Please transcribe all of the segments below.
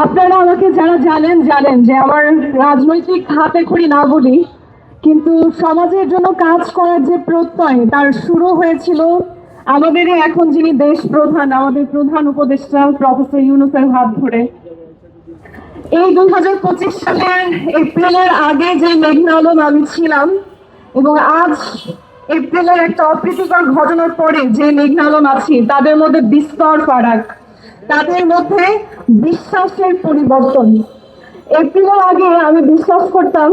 আপনারা আমাকে যারা জানেন যে আমার রাজনৈতিক হাতে খড়ি না বলি, কিন্তু সমাজের জন্য কাজ করার যে প্রত্যয় তার শুরু হয়েছিল আমাদেরই এখন যিনি দেশ প্রধান, আমাদের প্রধান উপদেষ্টা প্রফেসর ইউনূসের হাত ধরে। এই 2025 সালের এপ্রিলের আগে যে মেঘনা আলম আমি ছিলাম, এবং আজ এপ্রিলের একটা অপ্রীতিকর ঘটনার পরে যে মেঘনা আলম আছি, তাদের মধ্যে বিস্তর ফারাক, তাদের মধ্যে বিশ্বাসের পরিবর্তন। এপ্রিলের আগে আমি বিশ্বাস করতাম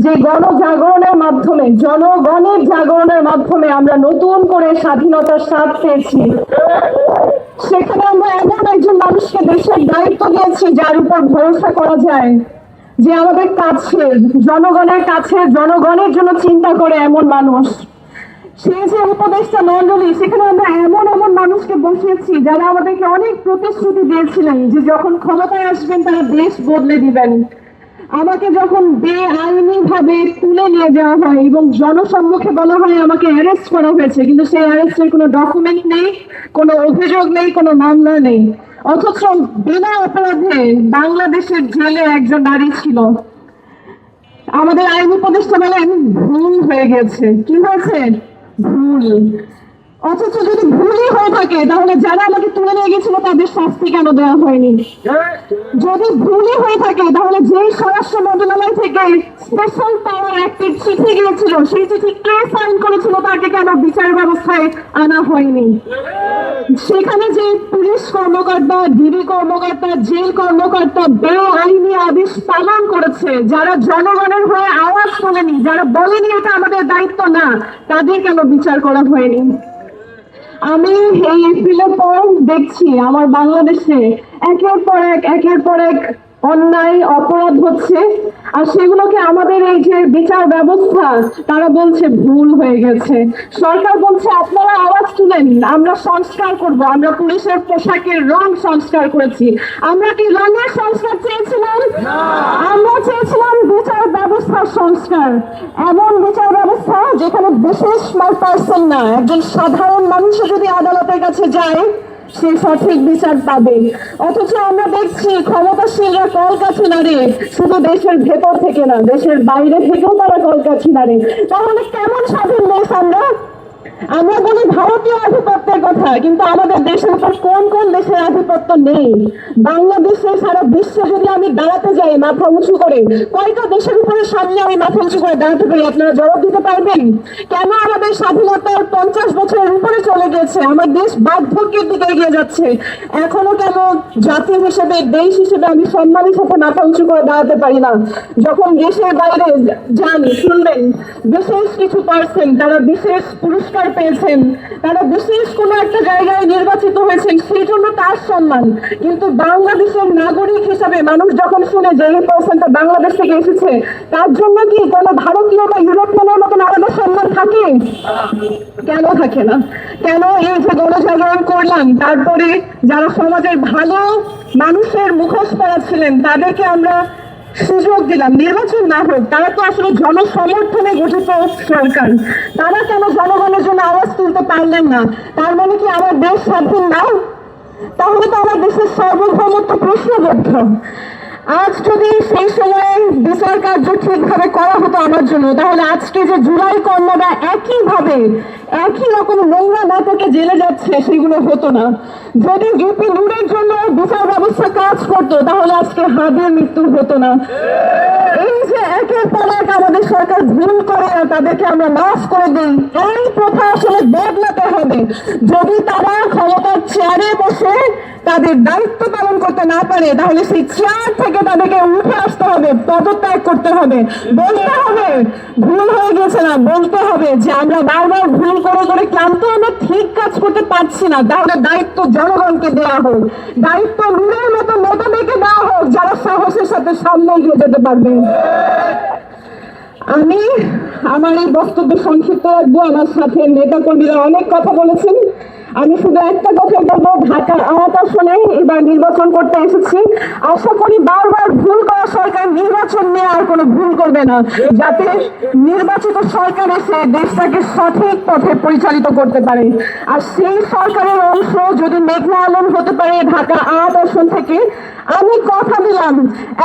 যে গণজাগরণের মাধ্যমে, জনগণের জাগরণের মাধ্যমে আমরা নতুন করে স্বাধীনতার স্বাদ পেয়েছি। সেখানে আমরা এমন একজন মানুষকে দেশের দায়িত্ব দিয়েছি যার উপর ভরসা করা যায়, যে আমাদের কাছে, জনগণের কাছে, জনগণের জন্য চিন্তা করে এমন মানুষ। সেই যে উপদেষ্টা মন্ডলী, সেখানে আমরা এমন এমন মানুষকে বসিয়েছি যারা আমাদেরকে অনেক প্রতিশ্রুতি দিয়েছিলেন যে যখন ক্ষমতায় আসবেন তারা দেশ বদলে দিবেন। আমাকে যখন বেআইনি ভাবে তুলে নিয়ে যাওয়া হয় এবং জনসম্মুখে বলা হয় আমাকে অ্যারেস্ট করা হয়েছে, কিন্তু সেই অ্যারেস্টের কোনো ডকুমেন্ট নেই, কোনো অভিযোগ নেই, কোনো মামলা নেই, অথচ বিনা অপরাধে বাংলাদেশের জেলে একজন নারী ছিল। আমাদের আইন উপদেষ্টা বলেন ভুল হয়ে গেছে। কি হয়েছে? ভুল। অথচ যদি ভুলই হয়ে থাকে তাহলে যারা আমাকে তুলে নিয়ে গেছিল তাদের শাস্তি কেন দেওয়া হয়নি? যদি ভুলই হয়ে থাকে তাহলে যে স্বরাষ্ট্র মন্ত্রণালয় থেকে স্পেশাল পাওয়ার অ্যাক্টের চিঠি গিয়েছিল, সেই চিঠি কে সাইন করেছিল তাকে কেন বিচার ব্যবস্থায় আনা হয়নি? সেখানে যে পুলিশ কর্মকর্তা, ডিবি কর্মকর্তা, জেল কর্মকর্তা বেআইনি আদেশ পালন করেছে, যারা জনগণের হয়ে আওয়াজ তোলেনি, যারা বলেনি এটা আমাদের দায়িত্ব না, তাদের কেন বিচার করা হয়নি? আমি এই এপ্রিলের পর দেখছি আমার বাংলাদেশে একের পর এক অন্যায় অপরাধ হচ্ছে, আর সেগুলোকে আমাদের এই যে বিচার ব্যবস্থা তারা বলছে ভুল হয়ে গেছে। সরকার বলছে আপনারা আওয়াজ তুলেন, আমরা সংস্কার করব, আমরা পুলিশের পোশাকের রং সংস্কার করেছি। আমরা কি রঙের সংস্কার চেয়েছিলাম? আমরা চেয়েছিলাম বিচার ব্যবস্থার সংস্কার, এমন বিচার ব্যবস্থা যেখানে বিশেষ পার্সন না, একজন সাধারণ মানুষও যদি আদালতের কাছে যায় সে সঠিক বিচার পাবে। অথচ আমরা দেখছি ক্ষমতাসীনরা কলকাঠি নাড়ে, শুধু দেশের ভেতর থেকে না, দেশের বাইরে থেকেও তারা কলকাঠি নাড়ে। তাহলে কেমন স্বাধীন দেশ আমরা? আমরা বলি ভারতীয় আধিপত্যের কথা, কিন্তু আমাদের দেশের উপর কোন কোন দেশের আধিপত্য নেই? বাংলাদেশে সারা বিশ্বে যদি আমি দাঁড়াতে যাই মাথা উঁচু করে, কয়টা দেশের উপরে সামনে আমি মাথা উঁচু করে দাঁড়াতে পারি? আপনারা জবাব দিতে পারবেন? কেন আমাদের স্বাধীনতার 50 বছরের উপরে চলে গেছে, আমার দেশ বার্ধক্যের দিকে এগিয়ে যাচ্ছে, এখনো কেন জাতি হিসেবে, দেশ হিসেবে আমি সম্মানের সাথে মাথা উঁচু করে দাঁড়াতে পারি না? যখন দেশের বাইরে যান, শুনবেন বিশেষ কিছু পার্সন তারা বিশেষ পুরস্কার পেয়েছেন, তারা বিশেষ কোনো একটা জায়গায় নির্বাচিত হয়েছেন, সেই জন্য তার সম্মান। কিন্তু বাংলাদেশের নাগরিক হিসাবে মানুষ যখন শুনে যে এই পার্সনটা বাংলাদেশ থেকে এসেছে, তার জন্য কি কোনো ভারতীয় বা ইউরোপিয়ানের মতন আলাদা সম্মান থাকে? কেন থাকে না? কেন এই যে গণজাগরণ করলাম, তারপরে যারা সমাজের ভালো মানুষের মুখোশ পরা ছিলেন তাদেরকে আমরা সুযোগ দিলাম, নির্বাচন না হোক, তারা তো আসলে জনসমর্থনে গঠিত সরকার, তারা কেন জনগণের জন্য আওয়াজ তুলতে পারলেন না? তার মানে কি আমার দেশ স্বাধীন না? তাহলে তো আমার দেশের সার্বভৌমত্ব প্রশ্নবদ্ধ। আজ যদি সেই সময়ে বিচার কার্য ঠিকভাবে করা হতো আমার জন্য, তাহলে আজকে যে জুলাই কন্যারা একই রকম নোংরা নাটকে জেলে যাচ্ছে সেগুলো হতো না। যদি জিপি নুরের জন্য বিচার ব্যবস্থা কাজ করতো তাহলে আজকে হাদির মৃত্যু হতো না। এই যে একের পর এক আমাদের সরকার ভুল করে আর তাদেরকে আমরা মাফ করে দিই, এই প্রথা আসলে বদলাতে হবে। যদি তারা ক্ষমতার চেয়ারে বসে তাদের দায়িত্ব পালন করতে না পারে, তাহলে সেই চেয়ার থেকে তাদেরকে উঠে আসতে হবে, পদত্যাগ করতে হবে, বলতে হবে ভুল হয়ে গেছে না, বলতে হবে যে আমরা বারবার ভুল করে ক্লান্ত, আমরা ঠিক কাজ করতে পারছি না, তাহলে দায়িত্ব জনগণকে দেওয়া হোক, দায়িত্ব নুরের মতো নেতাদেরকে দেওয়া হোক যারা সাহসের সাথে সামনে এগিয়ে যেতে পারবে। আমি আমার এই বক্তব্য সংক্ষিপ্ত রাখবো। আমার সাথে নেতা কর্মীরা অনেক কথা বলেছেন, আমি শুধু একটা কথা বলবো, ঢাকা ৮ আসনে এবার নির্বাচন করতে এসেছি। আশা করি বারবার ভুল করা সরকার নির্বাচন নিয়ে আর কোনো ভুল করবে না, যাতে নির্বাচিত সরকার এসে দেশটাকে সঠিক পথে পরিচালিত করতে পারে। আর সেই সরকারের অংশ যদি মেঘনা আলম হতে পারে ঢাকা ৮ আসন থেকে, আমি কথা দিলাম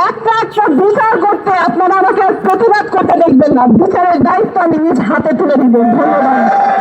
একটা একটা বিচার করতে আপনারা আমাকে আর প্রতিবাদ করতে দেখবেন না। বিচারের দায়িত্ব আমি নিজ হাতে তুলে দিব। ধন্যবাদ।